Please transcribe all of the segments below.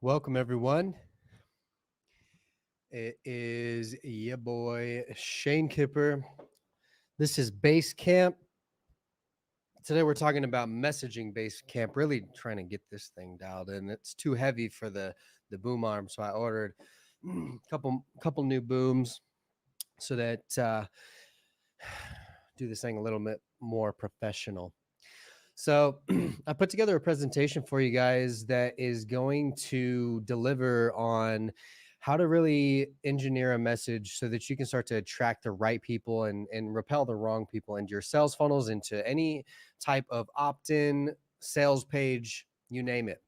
Welcome, everyone. It is your boy Shane Kipper. This is Basecamp. Today, we're talking about messaging Basecamp. Really trying to get this thing dialed in. It's too heavy for the boom arm, so I ordered a couple new booms so that do this thing a little bit more professional. So I put together a presentation for you guys that is going to deliver on how to really engineer a message so that you can start to attract the right people and repel the wrong people into your sales funnels, into any type of opt-in sales page, you name it.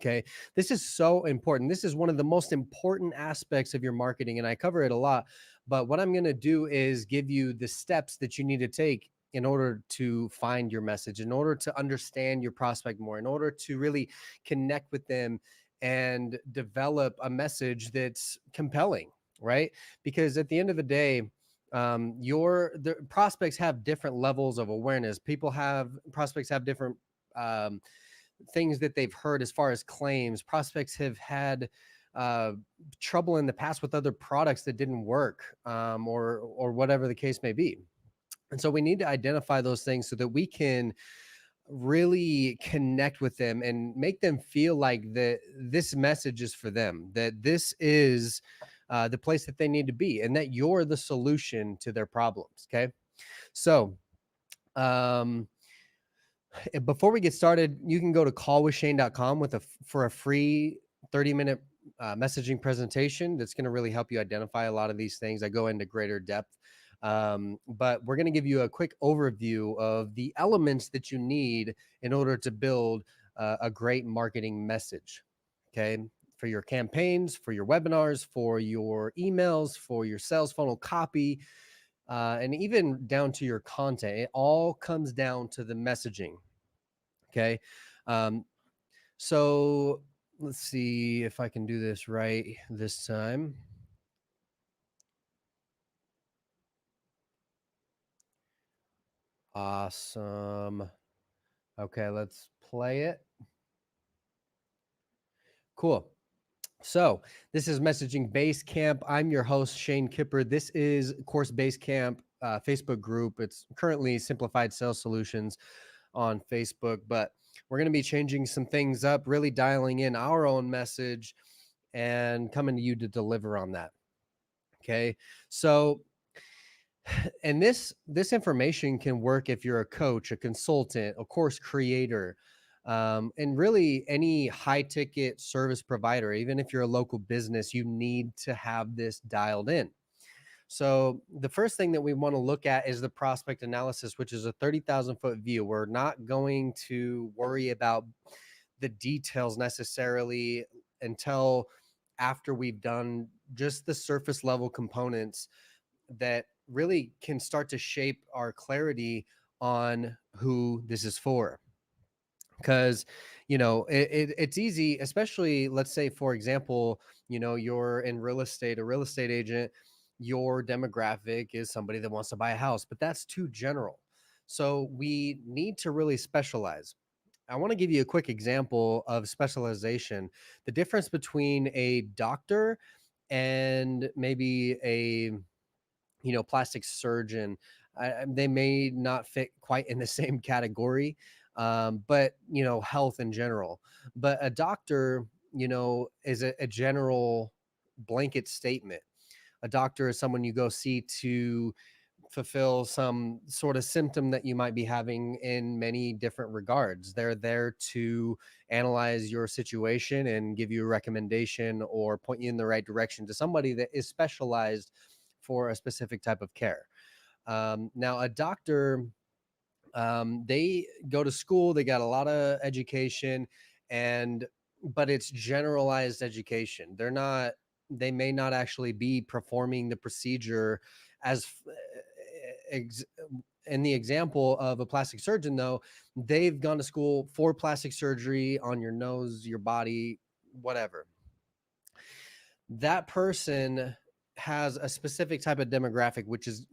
Okay. This is so important. This is one of the most important aspects of your marketing, and I cover it a lot. But what I'm going to do is give you the steps that you need to take in order to find your message, in order to understand your prospect more, in order to really connect with them and develop a message that's compelling, right? Because at the end of the day, the prospects have different levels of awareness. Prospects have different um, things that they've heard as far as claims. Prospects have had uh, trouble in the past with other products that didn't work, or whatever the case may be. And so we need to identify those things so that we can really connect with them and make them feel like that this message is for them, that this is the place that they need to be, and that you're the solution to their problems. Okay. So, um, before we get started, you can go to callwithshane.com for a free 30-minute messaging presentation that's going to really help you identify a lot of these things. I go into greater depth, but we're going to give you a quick overview of the elements that you need in order to build a great marketing message. Okay. For your campaigns, for your webinars, for your emails, for your sales funnel copy, and even down to your content. It all comes down to the messaging. Okay. Um, so let's see if I can do this right this time. Awesome. Okay, let's play it. Cool. So this is Messaging Basecamp. I'm your host, Shane Kipper. This is Course Basecamp Facebook group. It's currently Simplified Sales Solutions on Facebook, but we're going to be changing some things up, really dialing in our own message and coming to you to deliver on that. Okay. So, and this information can work if you're a coach, a consultant, a course creator, and really any high ticket service provider. Even if you're a local business, you need to have this dialed in. So the first thing that we want to look at is the prospect analysis, which is a 30,000-foot view. We're not going to worry about the details necessarily until after we've done just the surface level components that really can start to shape our clarity on who this is for. Because it's easy, especially, let's say, for example, you're in real estate, a real estate agent. Your demographic is somebody that wants to buy a house, but that's too general. So we need to really specialize. I want to give you a quick example of specialization. The difference between a doctor and maybe a plastic surgeon. They may not fit quite in the same category, but health in general. But a doctor, is a general blanket statement. A doctor is someone you go see to fulfill some sort of symptom that you might be having in many different regards. They're there to analyze your situation and give you a recommendation or point you in the right direction to somebody that is specialized for a specific type of care. Now, a doctor, they go to school, they got a lot of education, and but it's generalized education. They may not actually be performing the procedure as ex, in the example of a plastic surgeon, though. They've gone to school for plastic surgery on your nose, your body, whatever. That person has a specific type of demographic, which is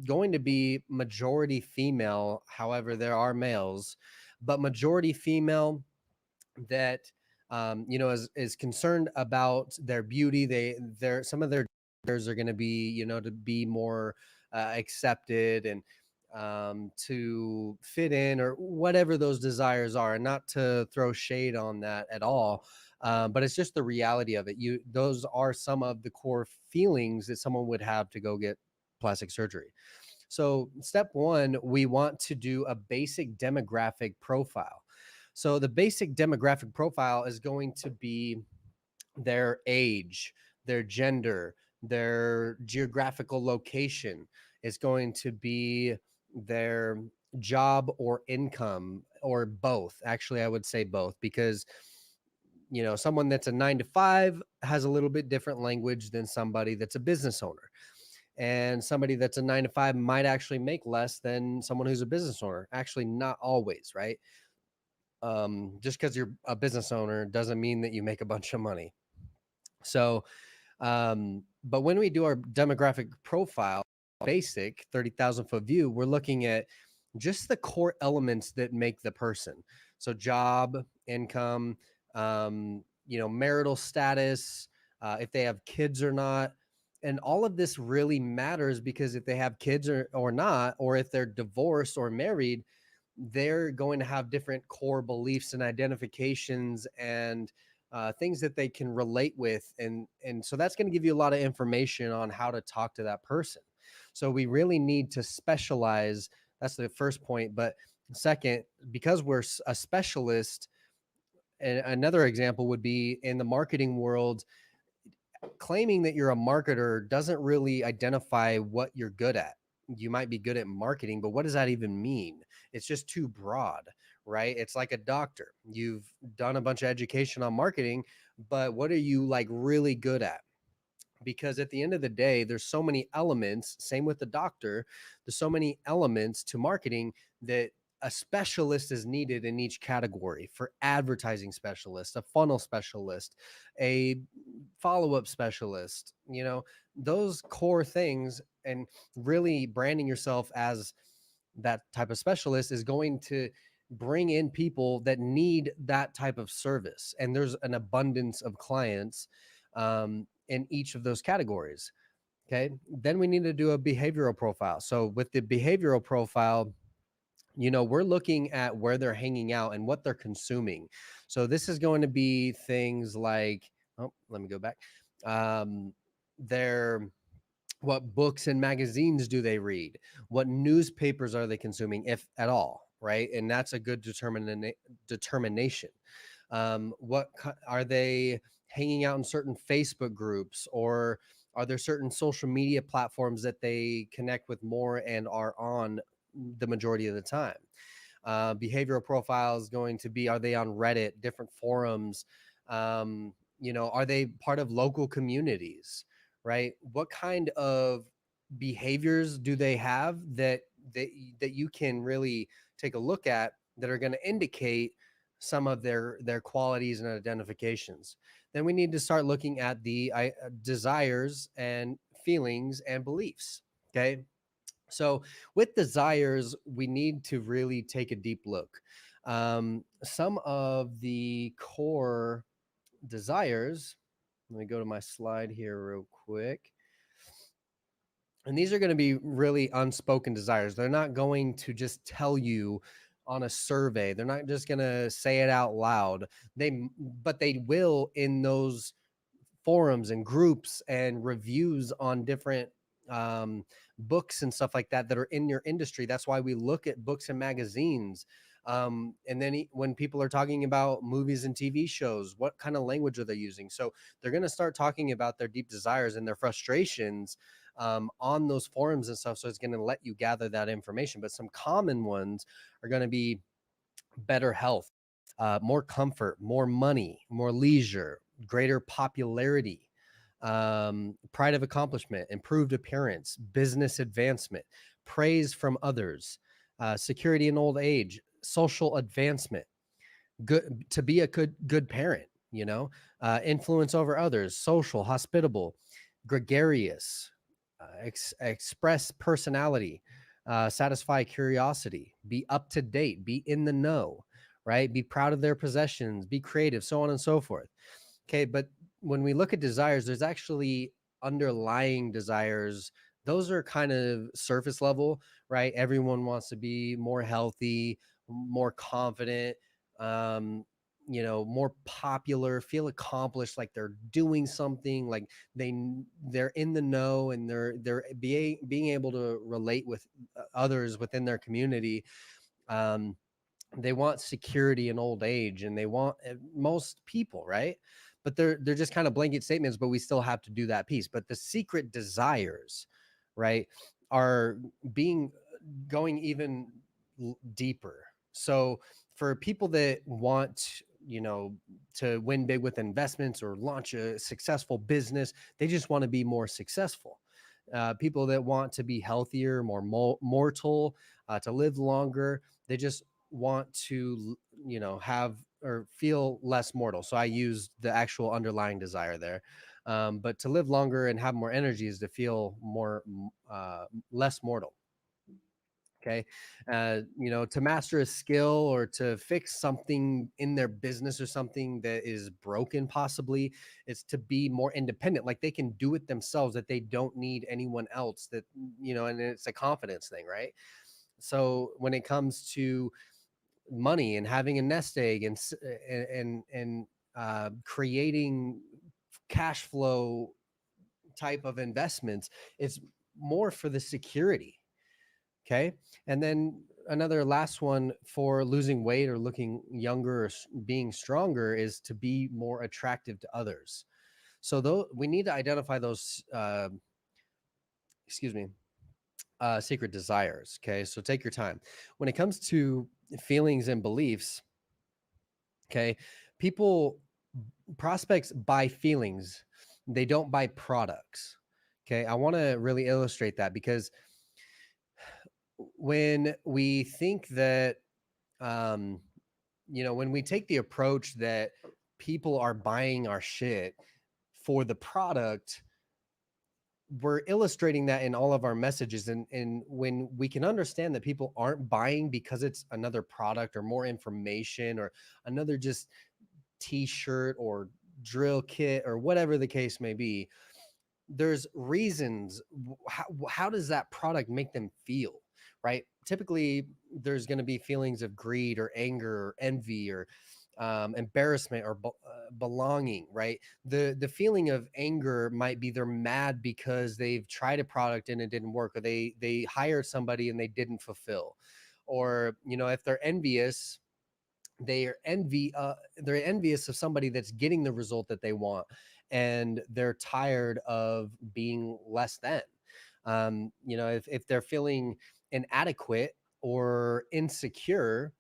going to be majority female. However, there are males, but majority female that is concerned about their beauty. Their some of their desires are going to be, to be more accepted and to fit in, or whatever those desires are. And not to throw shade on that at all, but it's just the reality of it. Those are some of the core feelings that someone would have to go get plastic surgery. So, step one, we want to do a basic demographic profile. So, the basic demographic profile is going to be their age, their gender, their geographical location. It's going to be their job or income, or both. Actually, I would say both, because someone that's a 9 to 5 has a little bit different language than somebody that's a business owner, and somebody that's a 9 to 5 might actually make less than someone who's a business owner. Actually, not always, right? Just because you're a business owner doesn't mean that you make a bunch of money. So, but when we do our demographic profile, basic 30,000 foot view, we're looking at just the core elements that make the person. So, job, income, marital status, if they have kids or not. And all of this really matters, because if they have kids or not, or if they're divorced or married, they're going to have different core beliefs and identifications and things that they can relate with, and so that's going to give you a lot of information on how to talk to that person. So we really need to specialize. That's the first point. But second, because we're a specialist, and another example would be in the marketing world, claiming that you're a marketer doesn't really identify what you're good at. You might be good at marketing, but what does that even mean? It's just too broad, right? It's like a doctor. You've done a bunch of education on marketing, but what are you like really good at? Because at the end of the day, there's so many elements. Same with the doctor. There's so many elements to marketing that a specialist is needed in each category. For advertising specialist, a funnel specialist, a follow-up specialist, those core things. And really branding yourself as that type of specialist is going to bring in people that need that type of service. And there's an abundance of clients in each of those categories. Okay. Then we need to do a behavioral profile. So with the behavioral profile, we're looking at where they're hanging out and what they're consuming. So this is going to be things like, oh, let me go back. Their What books and magazines do they read? What newspapers are they consuming, if at all? Right. And that's a good determination. Are they hanging out in certain Facebook groups, or are there certain social media platforms that they connect with more and are on the majority of the time? Behavioral profile is going to be, are they on Reddit, different forums? Are they part of local communities, right? What kind of behaviors do they have that you can really take a look at, that are going to indicate some of their qualities and identifications? Then we need to start looking at the desires and feelings and beliefs. Okay. So with desires, we need to really take a deep look. Some of the core desires, let me go to my slide here real quick. And these are going to be really unspoken desires. They're not going to just tell you on a survey. They're not just going to say it out loud. But they will in those forums and groups and reviews on different books and stuff like that are in your industry. That's why we look at books and magazines. And then when people are talking about movies and TV shows, what kind of language are they using? So they're going to start talking about their deep desires and their frustrations on those forums and stuff. So it's going to let you gather that information. But some common ones are going to be better health, more comfort, more money, more leisure, greater popularity, pride of accomplishment, improved appearance, business advancement, praise from others, security in old age, social advancement, good to be a good parent, influence over others, social, hospitable, gregarious, express personality, satisfy curiosity, be up to date, be in the know, right? Be proud of their possessions, be creative, so on and so forth. Okay, but when we look at desires, there's actually underlying desires. Those are kind of surface level, right? Everyone wants to be more healthy, more confident, um, more popular, feel accomplished, like they're doing something, like they they're in the know, and they're being able to relate with others within their community. Um, they want security in old age, and they want most people, right? But they're just kind of blanket statements, but we still have to do that piece. But the secret desires, right, are being going even deeper. So for people that want, to win big with investments or launch a successful business, they just want to be more successful. People that want to be healthier, more mortal, to live longer, they just want to, have or feel less mortal. So I use the actual underlying desire there. But to live longer and have more energy is to feel more, less mortal. Okay. To master a skill or to fix something in their business or something that is broken, possibly, it's to be more independent, like they can do it themselves, that they don't need anyone else, that, and it's a confidence thing, right? So when it comes to money and having a nest egg, and creating cash flow type of investments, it's more for the security. Okay. And then another last one for losing weight or looking younger or being stronger is to be more attractive to others. So though we need to identify those, excuse me, secret desires. Okay. So take your time. When it comes to feelings and beliefs, okay, people, prospects buy feelings, they don't buy products. Okay. I want to really illustrate that, because when we think that, um, when we take the approach that people are buying our shit for the product, we're illustrating that in all of our messages. And when we can understand that people aren't buying because it's another product or more information or another just t-shirt or drill kit or whatever the case may be, there's reasons. How does that product make them feel, right? Typically there's going to be feelings of greed or anger or envy or, embarrassment or belonging, right? The feeling of anger might be they're mad because they've tried a product and it didn't work, or they hired somebody and they didn't fulfill. Or, if they're envious, they're envious of somebody that's getting the result that they want, and they're tired of being less than. If they're feeling inadequate or insecure,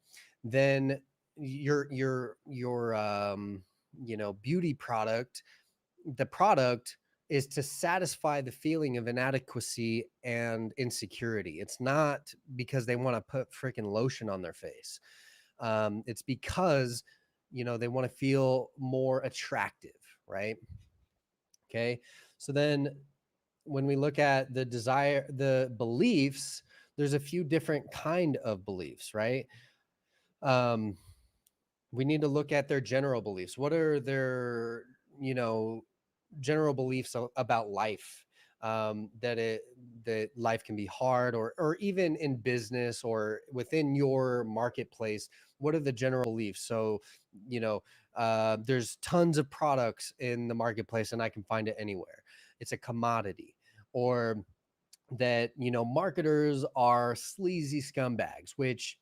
then your beauty product, the product is to satisfy the feeling of inadequacy and insecurity. It's not because they want to put freaking lotion on their face. It's because, they want to feel more attractive, right? Okay. So then when we look at the beliefs, there's a few different kind of beliefs, right? um, we need to look at their general beliefs. What are their, you know general beliefs about life? That life can be hard, or even in business or within your marketplace, what are the general beliefs? So, you know there's tons of products in the marketplace and I can find it anywhere. It's a commodity. Or that, marketers are sleazy scumbags, which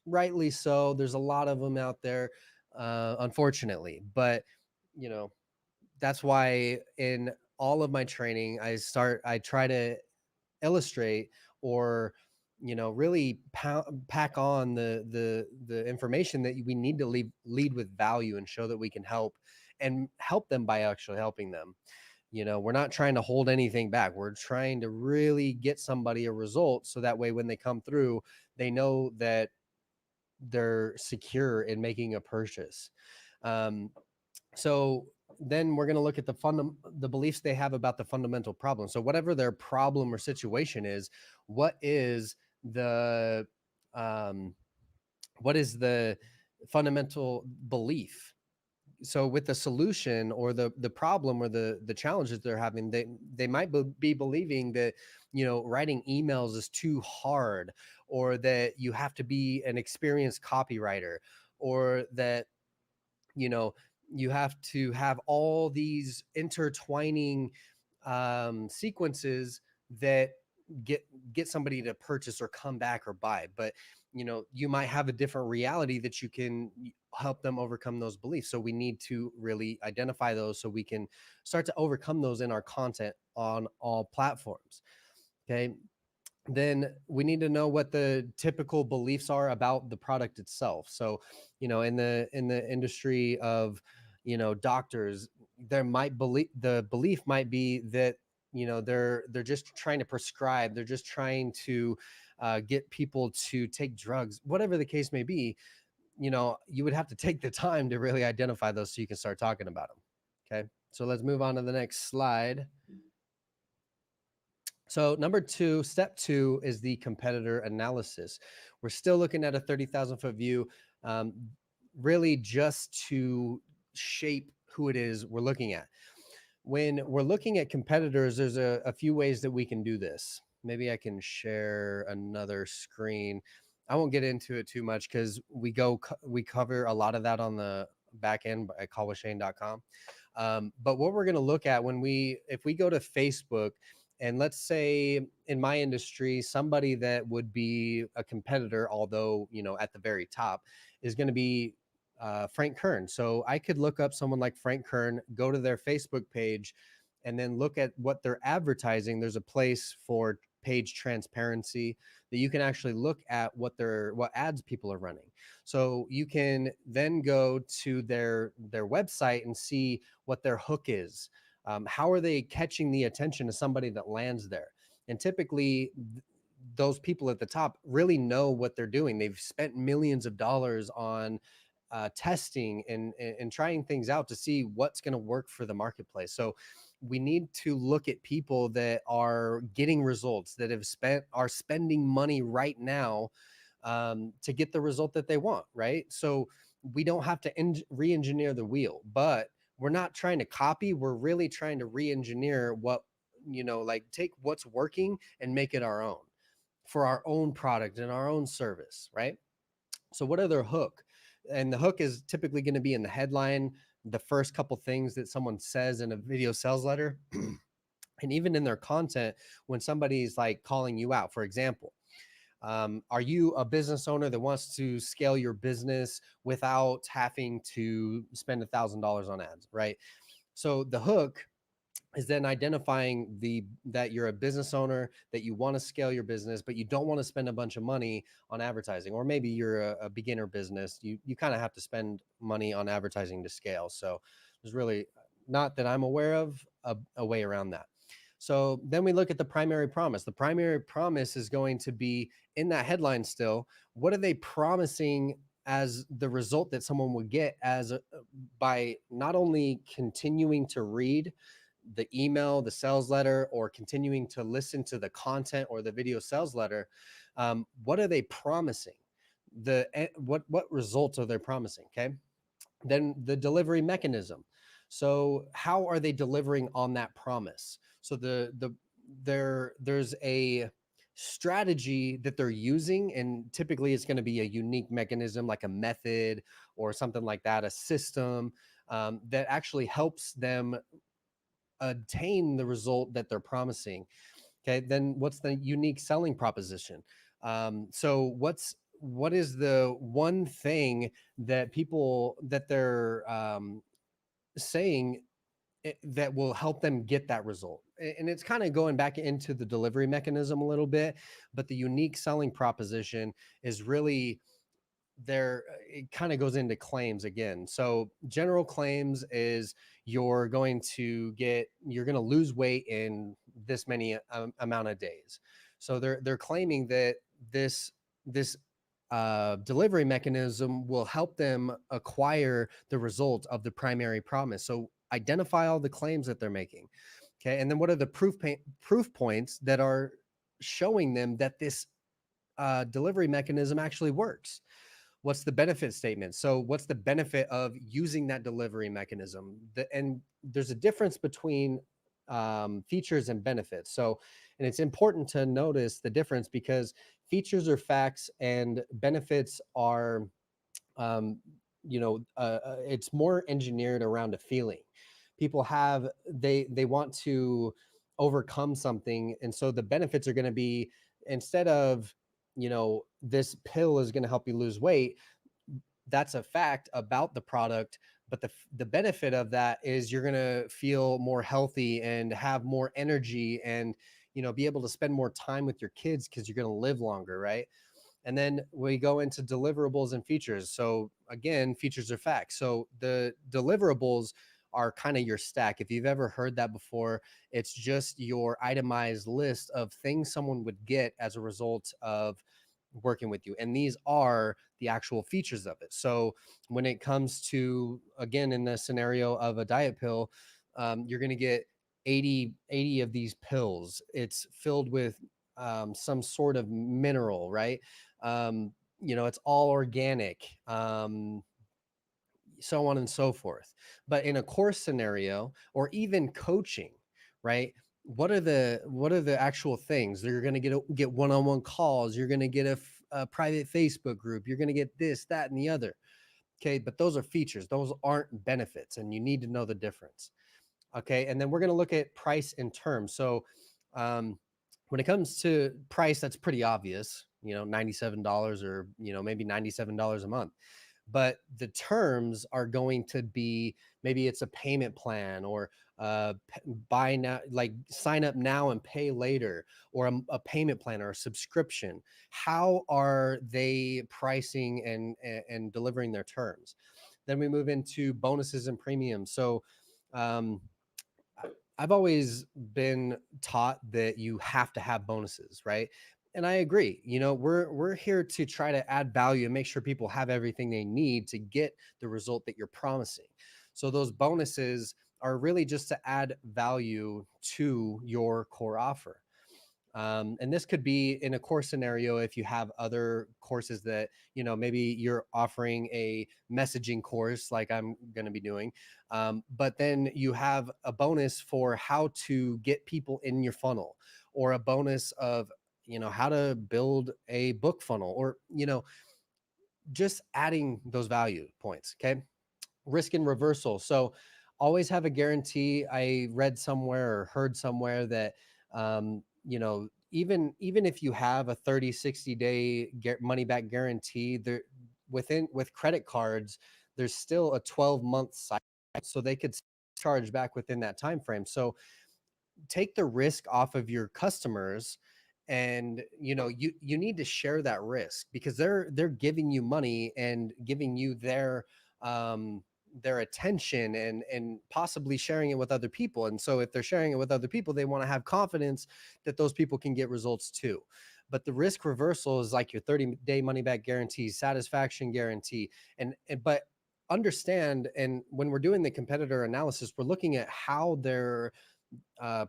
rightly so, there's a lot of them out there, unfortunately. But, you know that's why in all of my training, I try to illustrate, or, really pack on the information that we need to lead with value and show that we can help them by actually helping them. We're not trying to hold anything back. We're trying to really get somebody a result, so that way when they come through, they know that they're secure in making a purchase. Um, so then we're going to look at the beliefs they have about the fundamental problem. So whatever their problem or situation is, what is the um, what is the fundamental belief. So with the solution or the problem or the challenges they're having, they might be believing that, writing emails is too hard, or that you have to be an experienced copywriter, or that, you know you have to have all these intertwining sequences that get get somebody to purchase or come back or buy. But you might have a different reality that you can help them overcome those beliefs. So we need to really identify those so we can start to overcome those in our content on all platforms. Okay, then we need to know what the typical beliefs are about the product itself. So, in the industry of, doctors, the belief might be that, they're just trying to prescribe, they're just trying to get people to take drugs, whatever the case may be. You would have to take the time to really identify those so you can start talking about them. Okay, so let's move on to the next slide. So step two is the competitor analysis. We're still looking at a 30,000 foot view, um, really just to shape who it is we're looking at. When we're looking at competitors, there's a few ways that we can do this. Maybe I can share another screen. I won't get into it too much because we cover a lot of that on the back end at callwithshane.com. But what we're going to look at if we go to Facebook, and let's say in my industry, somebody that would be a competitor, although, at the very top, is going to be Frank Kern. So I could look up someone like Frank Kern, go to their Facebook page, and then look at what they're advertising. There's a place for page transparency that you can actually look at what ads people are running. So you can then go to their website and see what their hook is. How are they catching the attention of somebody that lands there? And typically, those people at the top really know what they're doing. They've spent millions of dollars on testing and trying things out to see what's going to work for the marketplace. So we need to look at people that are getting results, that are spending money right now to get the result that they want, right? So we don't have to re-engineer the wheel, but we're not trying to copy. We're really trying to re-engineer like take what's working and make it our own for our own product and our own service, right? So what are their hook? And the hook is typically going to be in the headline, the first couple things that someone says in a video sales letter, and even in their content when somebody's like calling you out. For example, are you a business owner that wants to scale your business without having to spend $1,000 on ads, right? So the hook is then identifying that you're a business owner, that you want to scale your business, but you don't want to spend a bunch of money on advertising. Or maybe you're a beginner business. You kind of have to spend money on advertising to scale. So there's really, not that I'm aware of, a way around that. So then we look at the primary promise. The primary promise is going to be in that headline still. What are they promising as the result that someone would get by not only continuing to read the email, the sales letter, or continuing to listen to the content or the video sales letter? What are they promising? What results are they promising? Okay. Then the delivery mechanism. So how are they delivering on that promise? So there's a strategy that they're using, and typically it's going to be a unique mechanism, like a method or something like that, a system that actually helps them attain the result that they're promising. Okay, then what's the unique selling proposition? So what is the one thing that they're saying that will help them get that result? And it's kind of going back into the delivery mechanism a little bit, but the unique selling proposition is really it kind of goes into claims again. So general claims is you're going to lose weight in this many amount of days. So they're claiming that this delivery mechanism will help them acquire the result of the primary promise. So identify all the claims that they're making. Okay, and then what are the proof points that are showing them that this delivery mechanism actually works? what's the benefit statement? So what's the benefit of using that delivery mechanism? And there's a difference between features and benefits. So, and it's important to notice the difference because features are facts and benefits are, um, it's more engineered around a feeling. People have, they want to overcome something, and so the benefits are going to be, instead of, this pill is going to help you lose weight, that's a fact about the product, but the benefit of that is you're going to feel more healthy and have more energy, and be able to spend more time with your kids because you're going to live longer, right? And then we go into deliverables and features. So again, features are facts. So the deliverables are kind of your stack. If you've ever heard that before, it's just your itemized list of things someone would get as a result of working with you. And these are the actual features of it. So when it comes to, again, in the scenario of a diet pill, you're going to get 80 of these pills. It's filled with some sort of mineral, right? It's all organic, so on and so forth. But in a course scenario or even coaching, right? What are the actual things? You're going to get one-on-one calls. You're going to get a private Facebook group. You're going to get this, that, and the other. Okay, but those are features. Those aren't benefits, and you need to know the difference. Okay, and then we're going to look at price and terms. So um, when it comes to price, that's pretty obvious, $97, or maybe $97 a month. But the terms are going to be, maybe it's a payment plan, or buy now, like sign up now and pay later, or a payment plan or a subscription. How are they pricing and delivering their terms? Then we move into bonuses and premiums. So um, I've always been taught that you have to have bonuses, right? And I agree. We're here to try to add value and make sure people have everything they need to get the result that you're promising. So those bonuses are really just to add value to your core offer. And this could be in a course scenario. If you have other courses that, maybe you're offering a messaging course like I'm going to be doing, but then you have a bonus for how to get people in your funnel, or a bonus of, how to build a book funnel, or, just adding those value points. Okay. Risk and reversal. So always have a guarantee. I read somewhere or heard somewhere that, even if you have a 30, 60-day money back guarantee, there, with credit cards, there's still a 12-month cycle, so they could charge back within that time frame. So take the risk off of your customers, and you need to share that risk, because they're giving you money and giving you their attention, and possibly sharing it with other people. And so if they're sharing it with other people, they want to have confidence that those people can get results too. But the risk reversal is like your 30-day money back guarantee, satisfaction guarantee. But understand, and when we're doing the competitor analysis, we're looking at how they're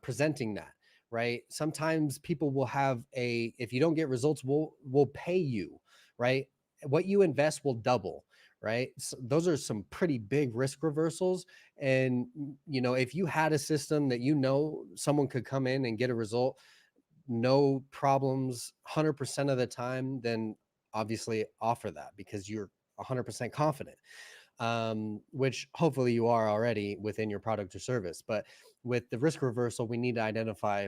presenting that, right? Sometimes people will have if you don't get results, we'll pay you, right? What you invest will double, right? So those are some pretty big risk reversals. And if you had a system that, someone could come in and get a result, no problems, 100% of the time, then obviously offer that, because you're 100% confident, which hopefully you are already within your product or service. But with the risk reversal, we need to identify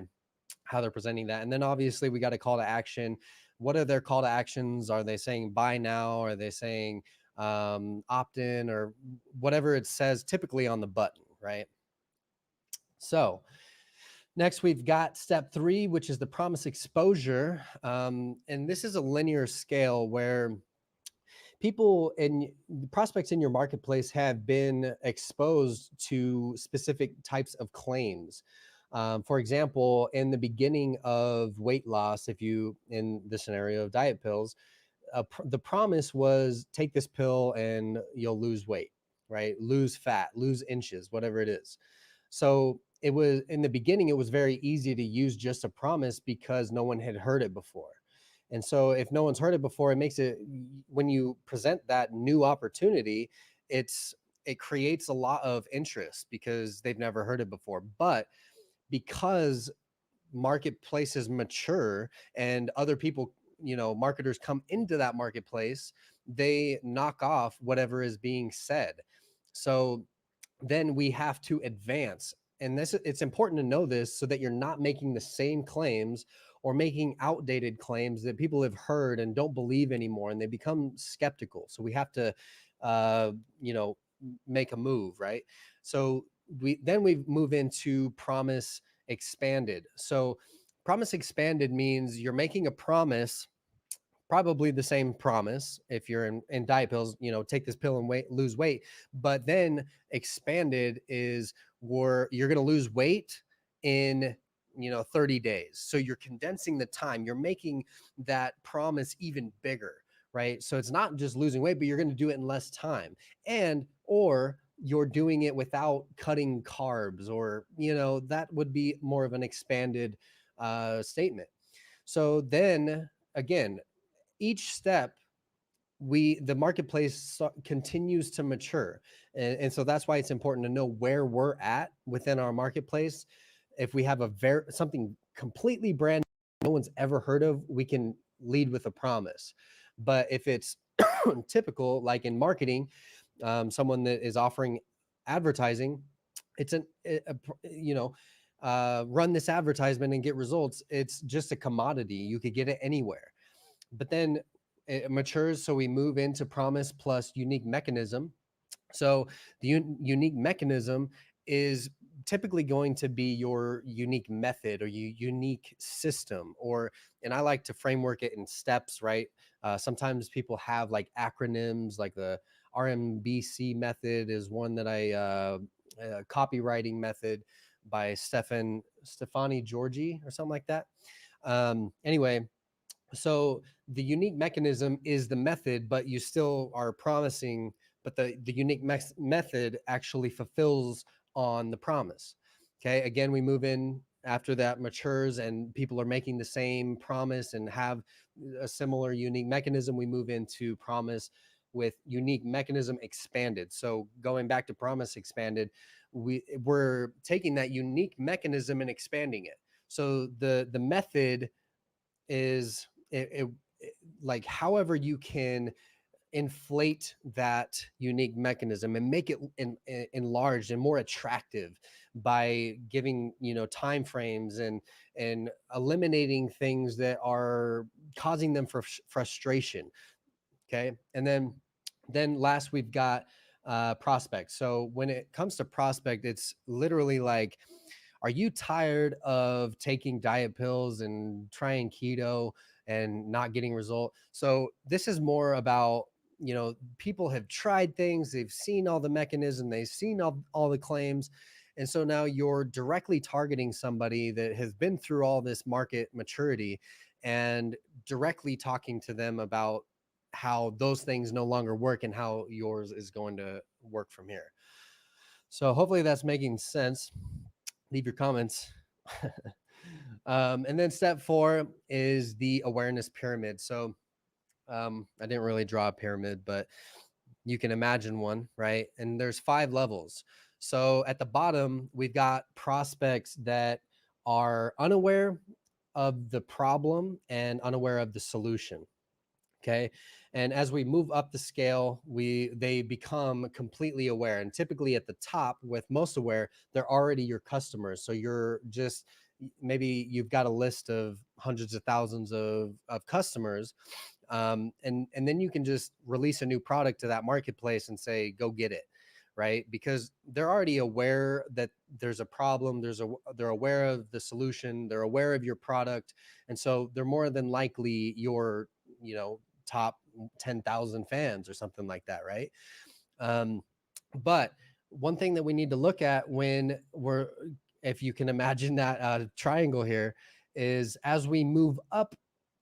how they're presenting that. And then obviously we got a call to action. What are their call to actions? Are they saying buy now? Are they saying opt in, or whatever it says typically on the button, right? So next, we've got step 3, which is the promise exposure. And this is a linear scale where people and prospects in your marketplace have been exposed to specific types of claims. For example, in the beginning of weight loss, if you, in the scenario of diet pills, the promise was take this pill and you'll lose weight, right? Lose fat, lose inches, whatever it is. So it was, in the beginning, it was very easy to use just a promise because no one had heard it before. And so if no one's heard it before, it makes it, when you present that new opportunity, it's it creates a lot of interest because they've never heard it before. But because marketplaces mature and other people, marketers come into that marketplace, they knock off whatever is being said. So then we have to advance. And this, it's important to know this so that you're not making the same claims or making outdated claims that people have heard and don't believe anymore, and they become skeptical. So we have to uh you know make a move, right? So we move into promise expanded. So promise expanded means you're making a promise, probably the same promise. If you're in diet pills, take this pill and lose weight. But then expanded is where you're going to lose weight in 30 days. So you're condensing the time, you're making that promise even bigger, right? So it's not just losing weight, but you're going to do it in less time. And or you're doing it without cutting carbs, or that would be more of an expanded statement. So then again, each step, the marketplace continues to mature. And so that's why it's important to know where we're at within our marketplace. If we have something completely brand new, no one's ever heard of, we can lead with a promise. But if it's typical, like in marketing, someone that is offering advertising, it's run this advertisement and get results. It's just a commodity, you could get it anywhere. But then it matures, so we move into promise plus unique mechanism. So the unique mechanism is typically going to be your unique method or unique system, or, and I like to framework it in steps, right? Sometimes people have like acronyms, like the RMBC method is one that copywriting method by Stefani Georgi or something like that. Anyway, so the unique mechanism is the method, but you still are promising, but the unique method actually fulfills on the promise. Okay, again, we move in after that matures and people are making the same promise and have a similar unique mechanism. We move into promise with unique mechanism expanded. So going back to promise expanded, we're taking that unique mechanism and expanding it. So the method is like however you can inflate that unique mechanism and make it enlarged and more attractive by giving time frames and eliminating things that are causing them for frustration. Okay, and then last we've got prospect. So when it comes to prospect, it's literally like, are you tired of taking diet pills and trying keto and not getting result? So this is more about, people have tried things, they've seen all the mechanism, they've seen all the claims. And so now you're directly targeting somebody that has been through all this market maturity and directly talking to them about how those things no longer work and how yours is going to work from here. So hopefully that's making sense. Leave your comments. And then step 4 is the awareness pyramid. So I didn't really draw a pyramid, but you can imagine one, right? And there's 5 levels. So at the bottom, we've got prospects that are unaware of the problem and unaware of the solution. Okay, and as we move up the scale, they become completely aware. And typically at the top, with most aware, they're already your customers. So you're just, maybe you've got a list of hundreds of thousands of customers, and then you can just release a new product to that marketplace and say, go get it, right? Because they're already aware that there's a problem, they're aware of the solution, they're aware of your product, and so they're more than likely your top 10,000 fans or something like that, right? um, but one thing that we need to look at when we're, if you can imagine that triangle here, is as we move up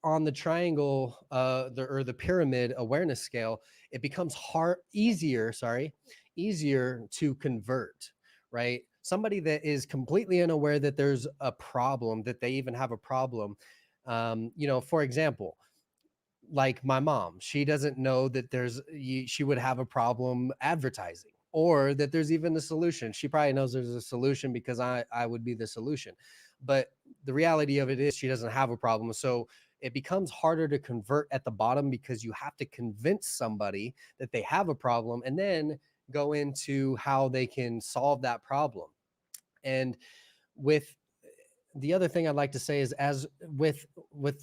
on the triangle, the pyramid awareness scale, it becomes easier to convert, right? Somebody that is completely unaware that there's a problem, that they even have a problem. For example, like my mom, she doesn't know that she would have a problem advertising, or that there's even a solution. She probably knows there's a solution because I would be the solution, but the reality of it is she doesn't have a problem. So it becomes harder to convert at the bottom because you have to convince somebody that they have a problem, and then go into how they can solve that problem. And with the other thing I'd like to say is, as with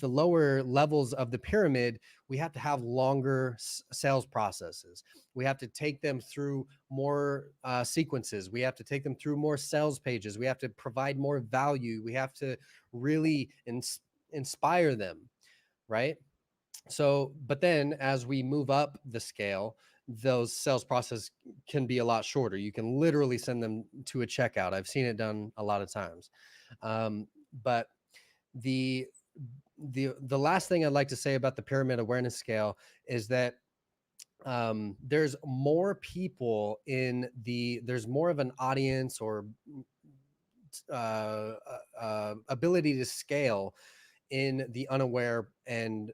the lower levels of the pyramid, we have to have longer sales processes. We have to take them through more sequences. We have to take them through more sales pages. We have to provide more value. We have to really inspire them, right? So, but then as we move up the scale, those sales process can be a lot shorter. You can literally send them to a checkout. I've seen it done a lot of times. But the the last thing I'd like to say about the pyramid awareness scale is that there's more people there's more of an audience, or ability to scale in the unaware and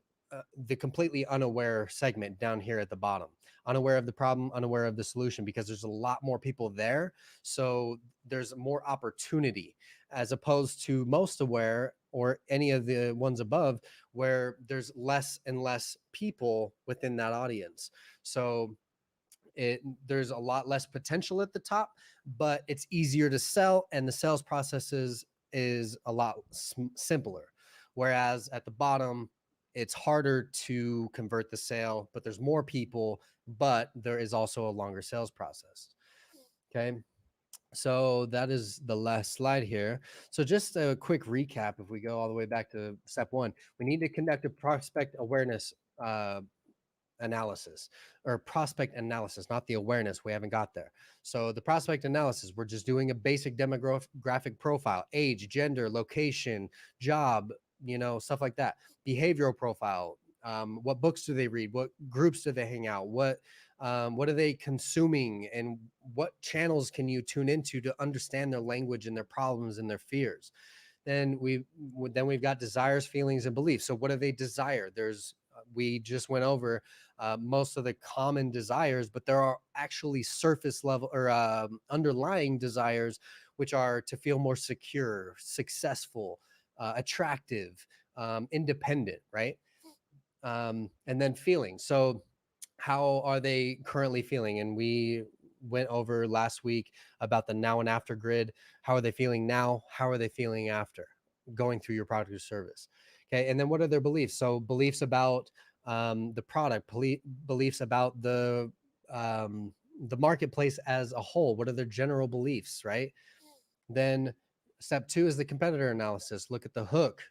the completely unaware segment down here at the bottom. Unaware of the problem, unaware of the solution, because there's a lot more people there. So there's more opportunity, as opposed to most aware or any of the ones above, where there's less and less people within that audience. So there's a lot less potential at the top, but it's easier to sell, and the sales processes is a lot simpler. Whereas at the bottom, it's harder to convert the sale, but there's more people, but there is also a longer sales process. Okay. So that is the last slide here. So just a quick recap, if we go all the way back to step one, we need to conduct a prospect awareness analysis, or prospect analysis, not the awareness. We haven't got there. So the prospect analysis, we're just doing a basic demographic profile: age, gender, location, job, stuff like that. Behavioral profile. What books do they read? What groups do they hang out? What are they consuming? And what channels can you tune into to understand their language and their problems and their fears? Then we've got desires, feelings, and beliefs. So what do they desire? We just went over most of the common desires, but there are actually surface level, or underlying desires, which are to feel more secure, successful, attractive, independent, right? And then feelings. So how are they currently feeling? And we went over last week about the now and after grid. How are they feeling now? How are they feeling after going through your product or service? Okay. And then what are their beliefs? So beliefs about the product, beliefs about the marketplace as a whole. What are their general beliefs, right? Then step two is the competitor analysis. Look at the hook.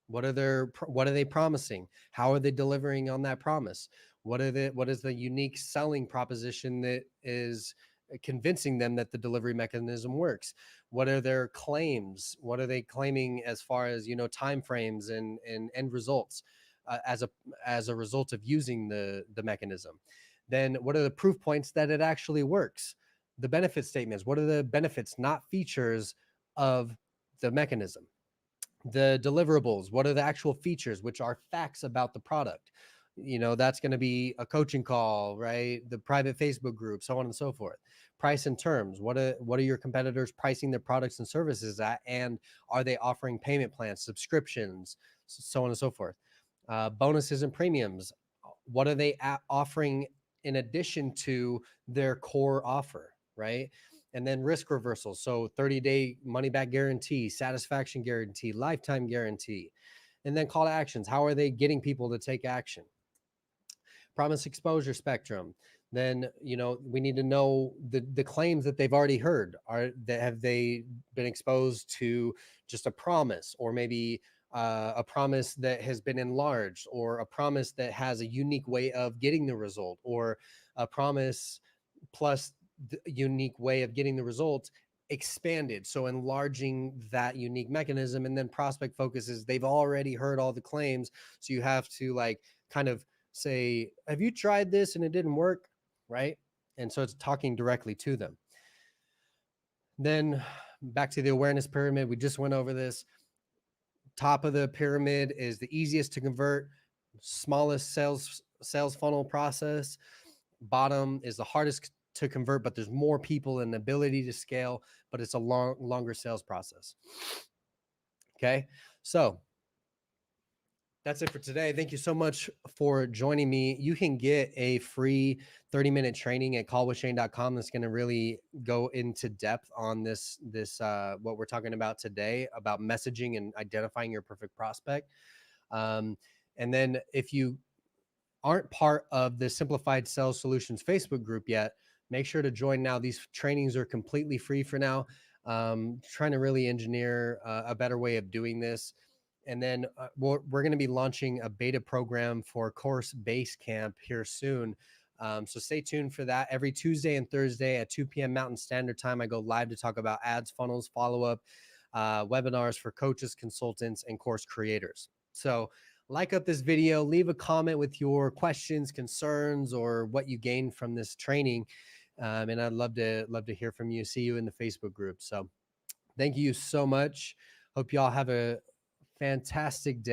What are they promising? How are they delivering on that promise? What is the unique selling proposition that is convincing them that the delivery mechanism works? What are their claims? What are they claiming as far as time frames and end results as a result of using the mechanism? Then what are the proof points that it actually works? The benefit statements. What are the benefits, not features, of the mechanism? The deliverables. What are the actual features, which are facts about the product? That's going to be a coaching call, right? The private Facebook group, so on and so forth. Price and terms. What are your competitors pricing their products and services at, and are they offering payment plans, subscriptions, so on and so forth? Bonuses and premiums. What are they offering in addition to their core offer, right? And then risk reversals. So 30-day money back guarantee, satisfaction guarantee, lifetime guarantee. And then call to actions. How are they getting people to take action? Promise exposure spectrum. Then we need to know the claims that they've already heard. Have they been exposed to just a promise, or maybe a promise that has been enlarged, or a promise that has a unique way of getting the result, or a promise plus the unique way of getting the results expanded, so enlarging that unique mechanism. And then prospect focuses, they've already heard all the claims, so you have to kind of say, have you tried this and it didn't work, right? And so it's talking directly to them. Then back to the awareness pyramid, we just went over this. Top of the pyramid is the easiest to convert. smallest sales funnel process. Bottom is the hardest to convert, but there's more people and ability to scale, but it's a longer sales process. Okay, so that's it for today. Thank you so much for joining me. You can get a free 30-minute training at callwithshane.com that's going to really go into depth on this what we're talking about today, about messaging and identifying your perfect prospect. And then if you aren't part of the Simplified Sales Solutions Facebook group yet, make sure to join now. These trainings are completely free for now. Trying to really engineer a better way of doing this. And then we're going to be launching a beta program for course Basecamp here soon. So stay tuned for that. Every Tuesday and Thursday at 2 p.m. Mountain Standard Time, I go live to talk about ads, funnels, follow-up, webinars for coaches, consultants, and course creators. So like up this video, leave a comment with your questions, concerns, or what you gained from this training. And I'd love to hear from you. See you in the Facebook group. So thank you so much. Hope y'all have a fantastic day.